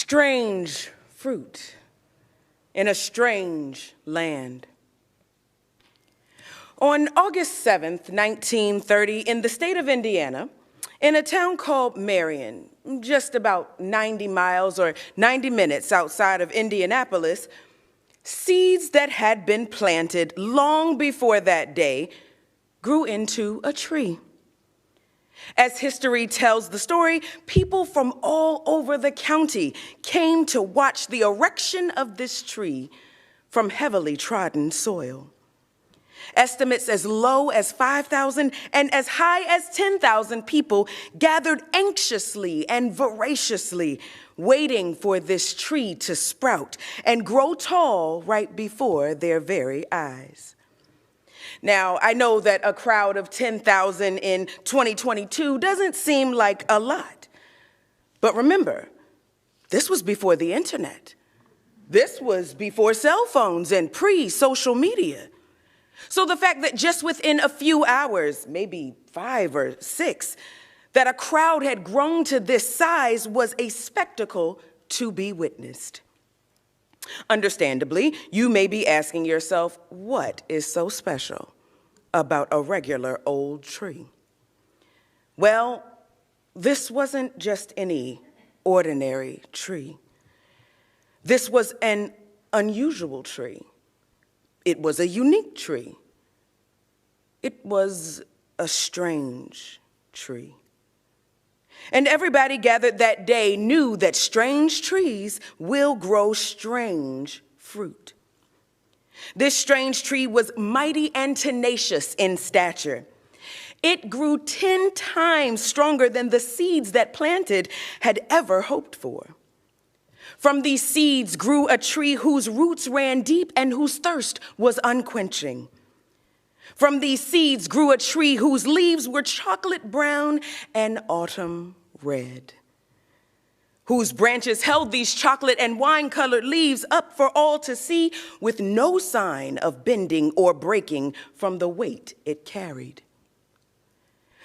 strange fruit in a strange land. On August 7th, 1930, in the state of Indiana, in a town called Marion, just about 90 miles or 90 minutes outside of Indianapolis, seeds that had been planted long before that day grew into a tree. As history tells the story, people from all over the county came to watch the erection of this tree from heavily trodden soil. Estimates as low as 5,000 and as high as 10,000 people gathered anxiously and voraciously, waiting for this tree to sprout and grow tall right before their very eyes. Now, I know that a crowd of 10,000 in 2022 doesn't seem like a lot. But remember, this was before the internet. This was before cell phones and pre-social media. So the fact that just within a few hours, maybe 5 or 6, that a crowd had grown to this size was a spectacle to be witnessed. Understandably, you may be asking yourself, what is so special about a regular old tree? Well, this wasn't just any ordinary tree. This was an unusual tree. It was a unique tree. It was a strange tree. And everybody gathered that day knew that strange trees will grow strange fruit. This strange tree was mighty and tenacious in stature. It grew 10 times stronger than the seeds that planted had ever hoped for. From these seeds grew a tree whose roots ran deep and whose thirst was unquenching. From these seeds grew a tree whose leaves were chocolate brown and autumn red, whose branches held these chocolate and wine-colored leaves up for all to see with no sign of bending or breaking from the weight it carried.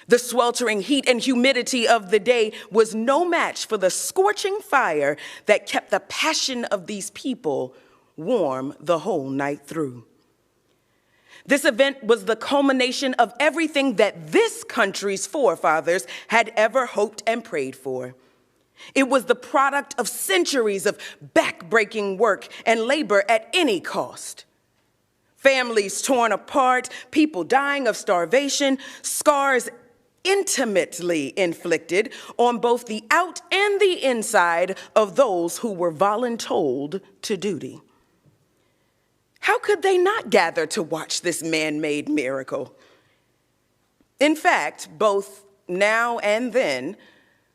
The sweltering heat and humidity of the day was no match for the scorching fire that kept the passion of these people warm the whole night through. This event was the culmination of everything that this country's forefathers had ever hoped and prayed for. It was the product of centuries of back-breaking work and labor at any cost. Families torn apart, people dying of starvation, scars intimately inflicted on both the out and the inside of those who were voluntold to duty. How could they not gather to watch this man-made miracle? In fact, both now and then,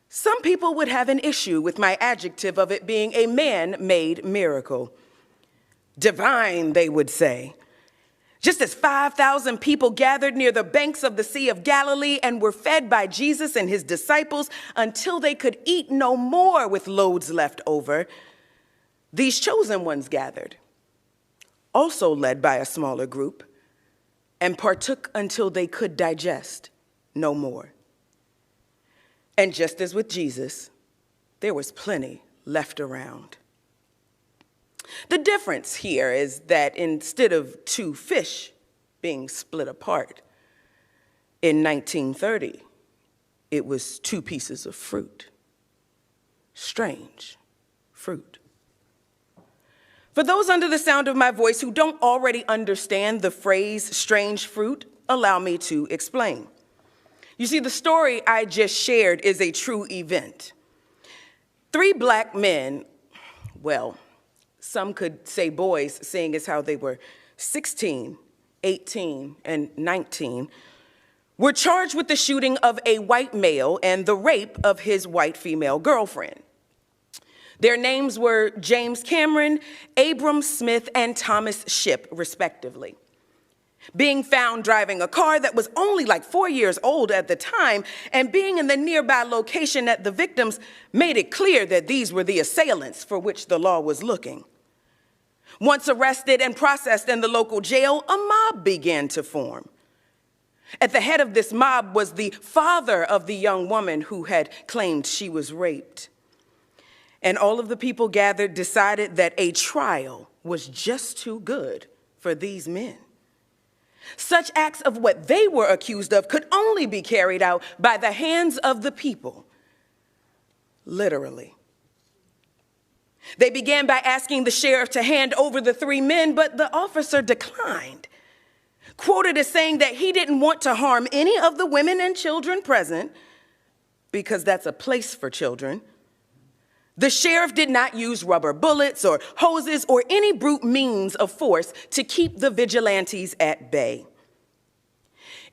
some people would have an issue with my adjective of it being a man-made miracle. Divine, they would say. Just as 5,000 people gathered near the banks of the Sea of Galilee and were fed by Jesus and his disciples until they could eat no more with loads left over, these chosen ones gathered, also led by a smaller group, and partook until they could digest no more. And just as with Jesus, there was plenty left around. The difference here is that instead of 2 fish being split apart, in 1930, it was 2 pieces of fruit. Strange fruit. For those under the sound of my voice who don't already understand the phrase strange fruit, allow me to explain. You see, the story I just shared is a true event. 3 black men, well, some could say boys, seeing as how they were 16, 18, and 19, were charged with the shooting of a white male and the rape of his white female girlfriend. Their names were James Cameron, Abram Smith, and Thomas Shipp, respectively. Being found driving a car that was only like 4 years old at the time and being in the nearby location that the victims made it clear that these were the assailants for which the law was looking. Once arrested and processed in the local jail, a mob began to form. At the head of this mob was the father of the young woman who had claimed she was raped. and all of the people gathered decided that a trial was just too good for these men. Such acts of what they were accused of could only be carried out by the hands of the people, literally. They began by asking the sheriff to hand over the 3 men, but the officer declined, quoted as saying that he didn't want to harm any of the women and children present, because that's a place for children. The sheriff did not use rubber bullets or hoses or any brute means of force to keep the vigilantes at bay.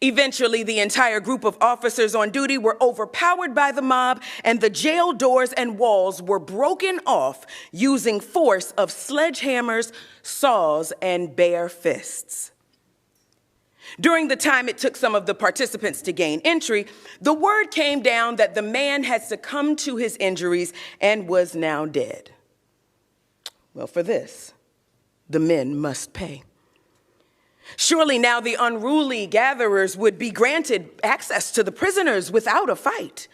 Eventually, the entire group of officers on duty were overpowered by the mob, and the jail doors and walls were broken off using force of sledgehammers, saws, and bare fists. During the time it took some of the participants to gain entry, the word came down that the man had succumbed to his injuries and was now dead. Well, for this, the men must pay. Surely now the unruly gatherers would be granted access to the prisoners without a fight.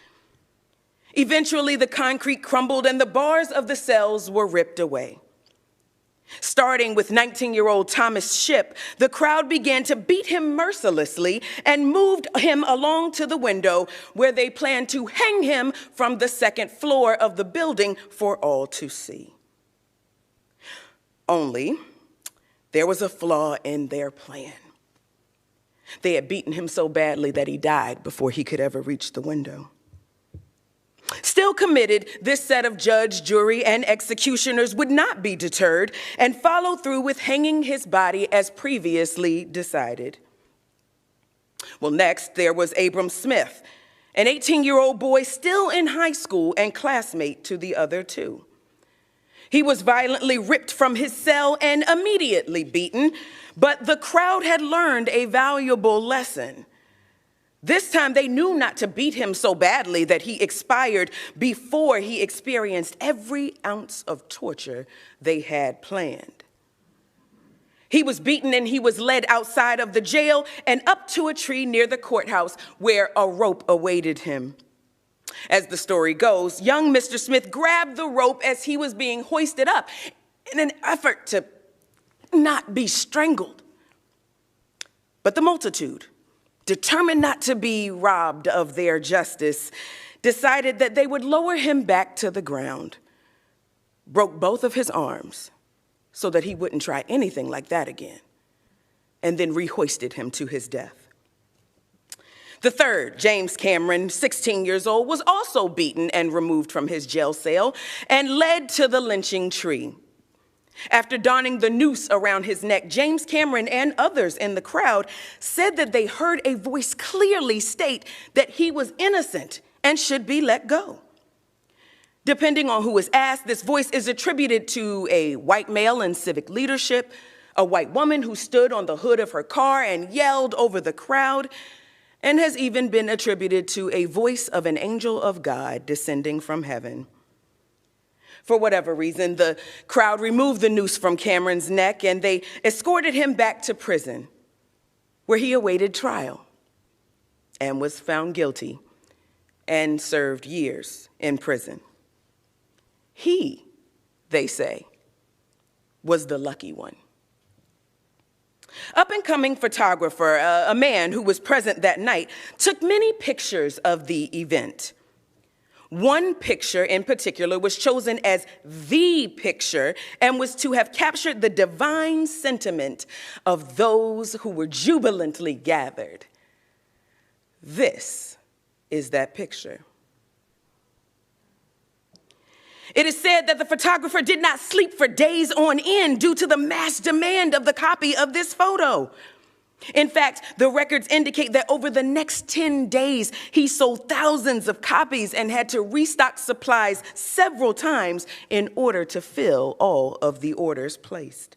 Eventually, the concrete crumbled and the bars of the cells were ripped away. Starting with 19-year-old Thomas Shipp, the crowd began to beat him mercilessly and moved him along to the window where they planned to hang him from the 2nd floor of the building for all to see. Only there was a flaw in their plan. They had beaten him so badly that he died before he could ever reach the window. Still committed, this set of judge, jury, and executioners would not be deterred and follow through with hanging his body as previously decided. Well, next, there was Abram Smith, an 18-year-old boy still in high school and classmate to the other 2. He was violently ripped from his cell and immediately beaten, but the crowd had learned a valuable lesson. This time they knew not to beat him so badly that he expired before he experienced every ounce of torture they had planned. He was beaten and he was led outside of the jail and up to a tree near the courthouse where a rope awaited him. As the story goes, young Mr. Smith grabbed the rope as he was being hoisted up in an effort to not be strangled. But the multitude, determined not to be robbed of their justice, decided that they would lower him back to the ground, broke both of his arms so that he wouldn't try anything like that again, and then rehoisted him to his death. The third, James Cameron, 16 years old, was also beaten and removed from his jail cell and led to the lynching tree. After donning the noose around his neck, James Cameron and others in the crowd said that they heard a voice clearly state that he was innocent and should be let go. Depending on who is asked, this voice is attributed to a white male in civic leadership, a white woman who stood on the hood of her car and yelled over the crowd, and has even been attributed to a voice of an angel of God descending from heaven. For whatever reason, the crowd removed the noose from Cameron's neck and they escorted him back to prison, where he awaited trial and was found guilty and served years in prison. He, they say, was the lucky one. Up-and-coming photographer, a man who was present that night, took many pictures of the event. One picture in particular was chosen as the picture and was to have captured the divine sentiment of those who were jubilantly gathered. This is that picture. It is said that the photographer did not sleep for days on end due to the mass demand of the copy of this photo. In fact, the records indicate that over the next 10 days, he sold thousands of copies and had to restock supplies several times in order to fill all of the orders placed.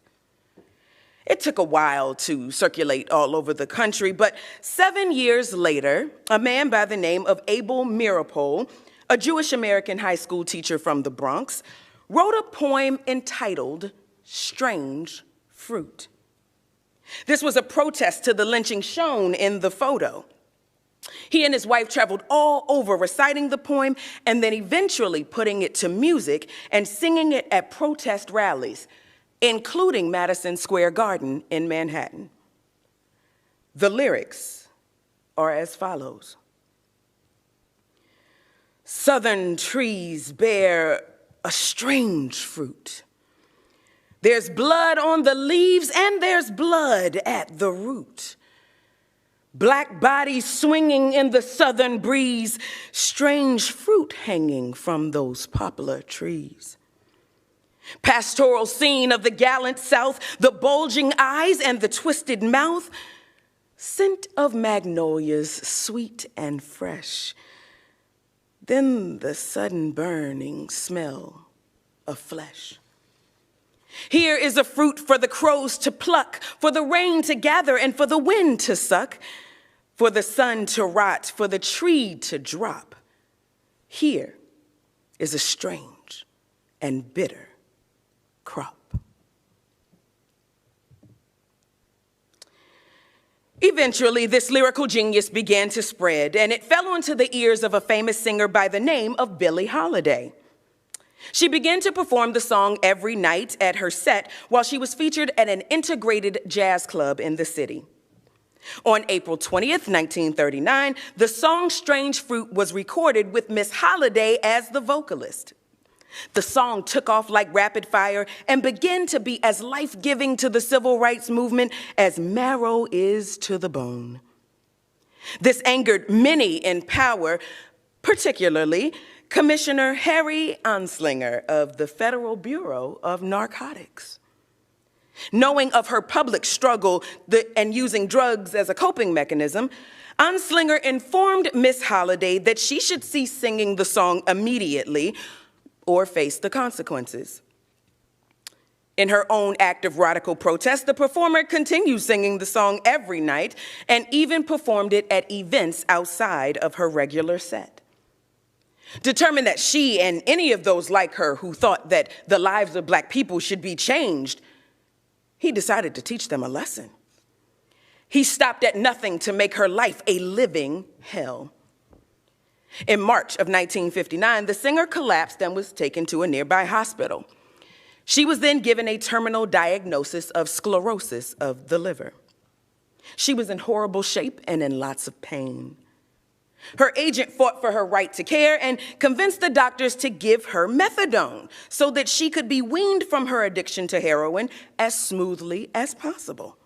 It took a while to circulate all over the country, but 7 years later, a man by the name of Abram Smith, a Jewish American high school teacher from the Bronx, wrote a poem entitled "Strange Fruit." This was a protest to the lynching shown in the photo. He and his wife traveled all over reciting the poem and then eventually putting it to music and singing it at protest rallies, including Madison Square Garden in Manhattan. The lyrics are as follows. Southern trees bear a strange fruit. There's blood on the leaves and there's blood at the root. Black bodies swinging in the southern breeze, strange fruit hanging from those poplar trees. Pastoral scene of the gallant South, the bulging eyes and the twisted mouth, scent of magnolias sweet and fresh, then the sudden burning smell of flesh. Here is a fruit for the crows to pluck, for the rain to gather and for the wind to suck, for the sun to rot, for the tree to drop. Here is a strange and bitter crop. Eventually, this lyrical genius began to spread, and it fell onto the ears of a famous singer by the name of Billie Holiday. She began to perform the song every night at her set while she was featured at an integrated jazz club in the city. On April 20th, 1939, the song Strange Fruit was recorded with Miss Holiday as the vocalist. The song took off like rapid fire and began to be as life-giving to the civil rights movement as marrow is to the bone. This angered many in power, particularly Commissioner Harry Anslinger of the Federal Bureau of Narcotics. Knowing of her public struggle and using drugs as a coping mechanism, Anslinger informed Miss Holiday that she should cease singing the song immediately or face the consequences. In her own act of radical protest, the performer continued singing the song every night and even performed it at events outside of her regular set. Determined that she and any of those like her who thought that the lives of Black people should be changed, he decided to teach them a lesson. He stopped at nothing to make her life a living hell. In March of 1959, the singer collapsed and was taken to a nearby hospital. She was then given a terminal diagnosis of sclerosis of the liver. She was in horrible shape and in lots of pain. Her agent fought for her right to care and convinced the doctors to give her methadone so that she could be weaned from her addiction to heroin as smoothly as possible.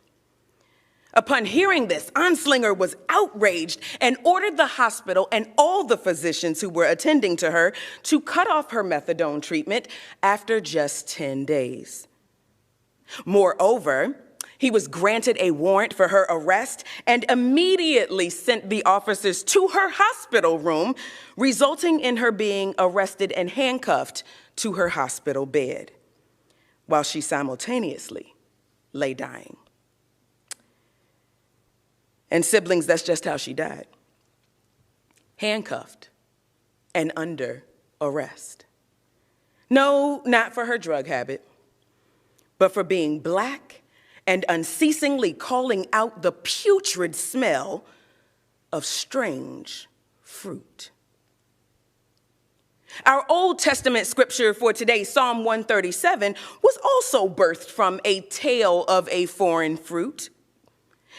Upon hearing this, Anslinger was outraged and ordered the hospital and all the physicians who were attending to her to cut off her methadone treatment after just 10 days. Moreover, he was granted a warrant for her arrest and immediately sent the officers to her hospital room, resulting in her being arrested and handcuffed to her hospital bed, while she simultaneously lay dying. And siblings, that's just how she died. Handcuffed and under arrest. No, not for her drug habit, but for being Black and unceasingly calling out the putrid smell of strange fruit. Our Old Testament scripture for today, Psalm 137, was also birthed from a tale of a foreign fruit.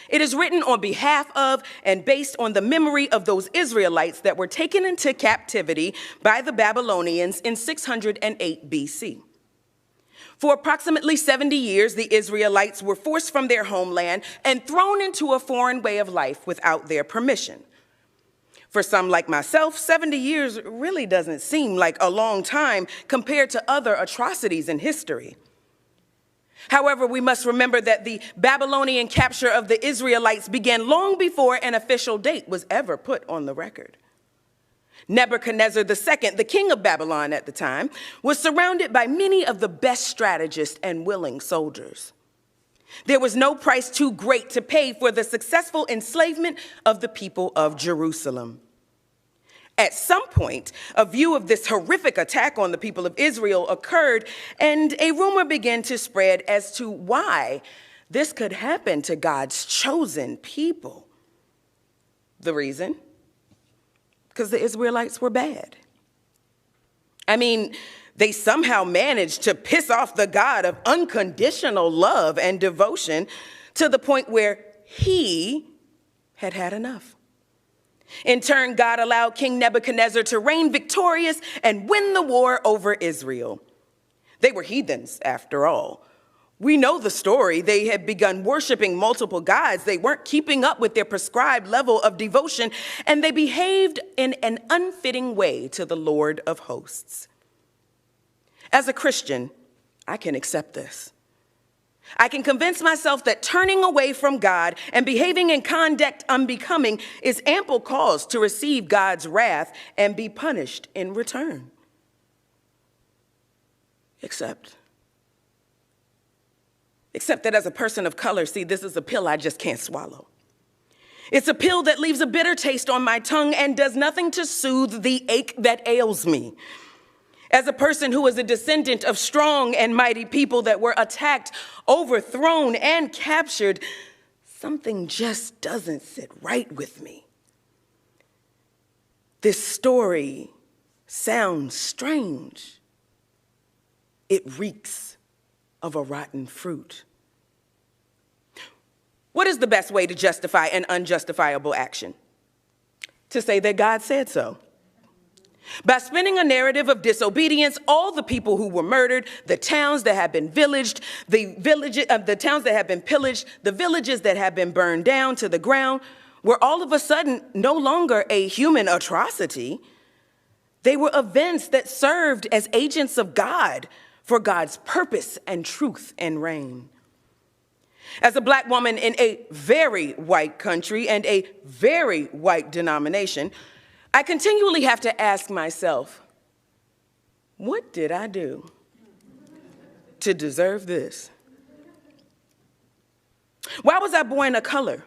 It is written on behalf of and based on the memory of those Israelites that were taken into captivity by the Babylonians in 608 BC. For approximately 70 years, the Israelites were forced from their homeland and thrown into a foreign way of life without their permission. For some like myself, 70 years really doesn't seem like a long time compared to other atrocities in history. However, we must remember that the Babylonian capture of the Israelites began long before an official date was ever put on the record. Nebuchadnezzar II, the king of Babylon at the time, was surrounded by many of the best strategists and willing soldiers. There was no price too great to pay for the successful enslavement of the people of Jerusalem. At some point, a view of this horrific attack on the people of Israel occurred, and a rumor began to spread as to why this could happen to God's chosen people. The reason because the Israelites were bad. I mean, they somehow managed to piss off the God of unconditional love and devotion to the point where he had had enough. In turn, God allowed King Nebuchadnezzar to reign victorious and win the war over Israel. They were heathens, after all. We know the story. They had begun worshiping multiple gods. They weren't keeping up with their prescribed level of devotion, and they behaved in an unfitting way to the Lord of hosts. As a Christian, I can accept this. I can convince myself that turning away from God and behaving in conduct unbecoming is ample cause to receive God's wrath and be punished in return. Except that as a person of color, see, this is a pill I just can't swallow. It's a pill that leaves a bitter taste on my tongue and does nothing to soothe the ache that ails me. As a person who is a descendant of strong and mighty people that were attacked, overthrown, and captured, something just doesn't sit right with me. This story sounds strange. It reeks of a rotten fruit. What is the best way to justify an unjustifiable action? To say that God said so. By spinning a narrative of disobedience, all the people who were murdered, the towns that had been pillaged, the villages that had been burned down to the ground, were all of a sudden no longer a human atrocity. They were events that served as agents of God for God's purpose and truth and reign. As a Black woman in a very white country and a very white denomination, I continually have to ask myself, what did I do to deserve this? Why was I born a color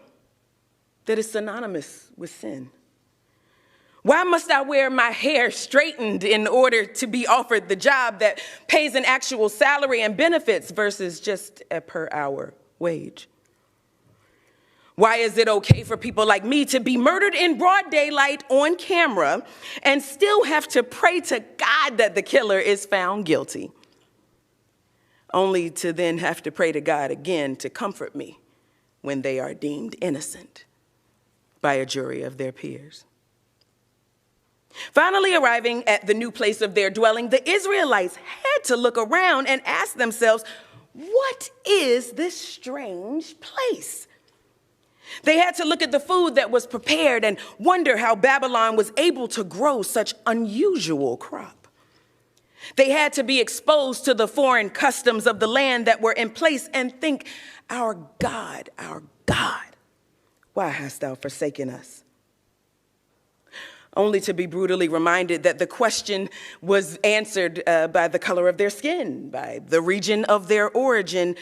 that is synonymous with sin? Why must I wear my hair straightened in order to be offered the job that pays an actual salary and benefits versus just a per hour wage? Why is it okay for people like me to be murdered in broad daylight on camera and still have to pray to God that the killer is found guilty? Only to then have to pray to God again to comfort me when they are deemed innocent by a jury of their peers. Finally arriving at the new place of their dwelling, the Israelites had to look around and ask themselves, what is this strange place? They had to look at the food that was prepared and wonder how Babylon was able to grow such unusual crop. They had to be exposed to the foreign customs of the land that were in place and think, our God, why hast thou forsaken us? Only to be brutally reminded that the question was answered by the color of their skin, by the region of their origin,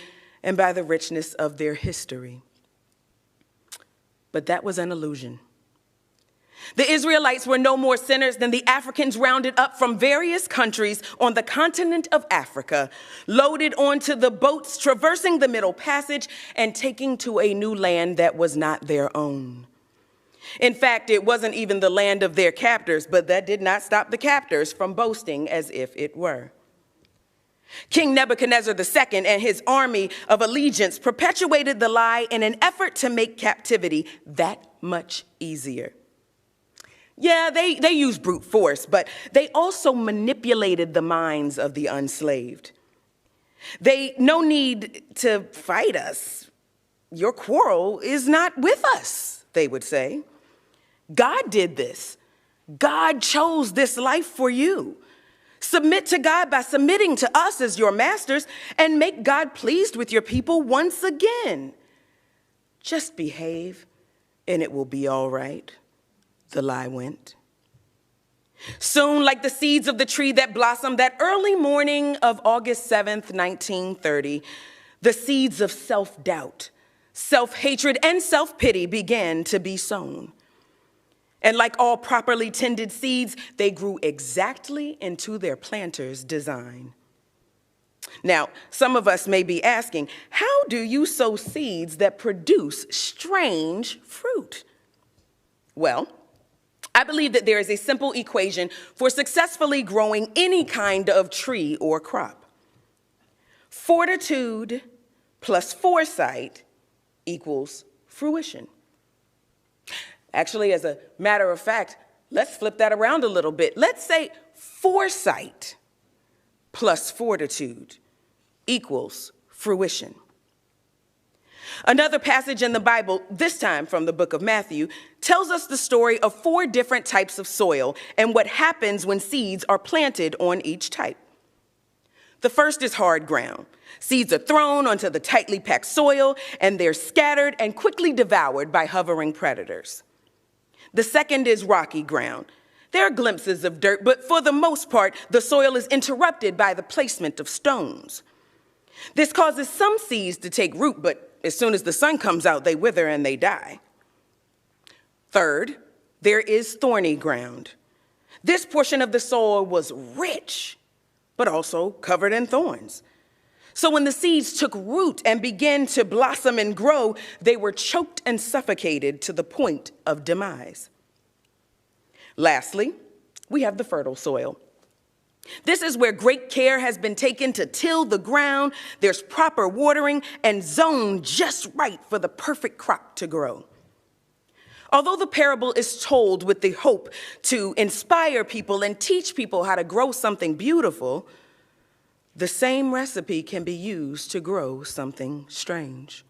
and by the richness of their history. But that was an illusion. The Israelites were no more sinners than the Africans rounded up from various countries on the continent of Africa, loaded onto the boats, traversing the Middle Passage, and taking to a new land that was not their own. In fact, it wasn't even the land of their captors, but that did not stop the captors from boasting as if it were. King Nebuchadnezzar II and his army of allegiance perpetuated the lie in an effort to make captivity that much easier. Yeah, they used brute force, but they also manipulated the minds of the enslaved. No need to fight us. Your quarrel is not with us, they would say. God did this. God chose this life for you. Submit to God by submitting to us as your masters and make God pleased with your people once again. Just behave and it will be all right, the lie went. Soon, like the seeds of the tree that blossomed that early morning of August 7th, 1930, the seeds of self-doubt, self-hatred, and self-pity began to be sown. And like all properly tended seeds, they grew exactly into their planter's design. Now, some of us may be asking, how do you sow seeds that produce strange fruit? Well, I believe that there is a simple equation for successfully growing any kind of tree or crop. Fortitude plus foresight equals fruition. Actually, as a matter of fact, let's flip that around a little bit. Let's say foresight plus fortitude equals fruition. Another passage in the Bible, this time from the book of Matthew, tells us the story of 4 different types of soil and what happens when seeds are planted on each type. The first is hard ground. Seeds are thrown onto the tightly packed soil, and they're scattered and quickly devoured by hovering predators. The second is rocky ground. There are glimpses of dirt, but for the most part, the soil is interrupted by the placement of stones. This causes some seeds to take root, but as soon as the sun comes out, they wither and they die. Third, there is thorny ground. This portion of the soil was rich, but also covered in thorns. So when the seeds took root and began to blossom and grow, they were choked and suffocated to the point of demise. Lastly, we have the fertile soil. This is where great care has been taken to till the ground. There's proper watering and zoned just right for the perfect crop to grow. Although the parable is told with the hope to inspire people and teach people how to grow something beautiful, the same recipe can be used to grow something strange.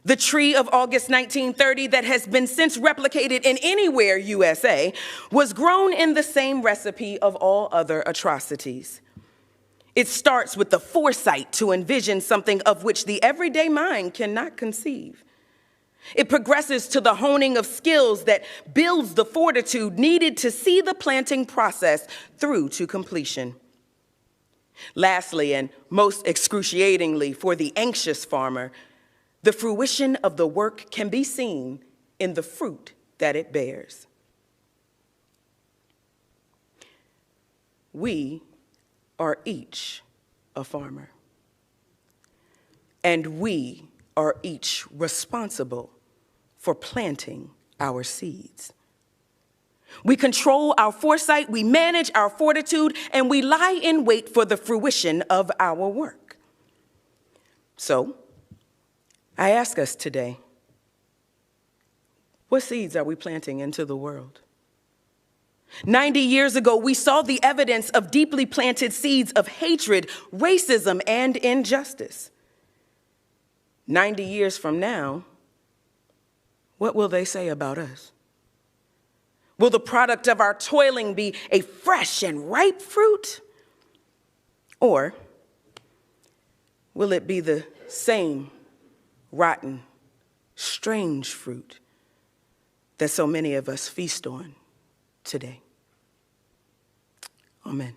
The tree of August 1930 that has been since replicated in anywhere USA was grown in the same recipe of all other atrocities. It starts with the foresight to envision something of which the everyday mind cannot conceive. It progresses to the honing of skills that builds the fortitude needed to see the planting process through to completion. Lastly, and most excruciatingly for the anxious farmer, the fruition of the work can be seen in the fruit that it bears. We are each a farmer, and we are each responsible for planting our seeds. We control our foresight, we manage our fortitude, and we lie in wait for the fruition of our work. So, I ask us today, what seeds are we planting into the world? 90 years ago, we saw the evidence of deeply planted seeds of hatred, racism, and injustice. 90 years from now, what will they say about us? Will the product of our toiling be a fresh and ripe fruit? Or will it be the same rotten, strange fruit that so many of us feast on today? Amen.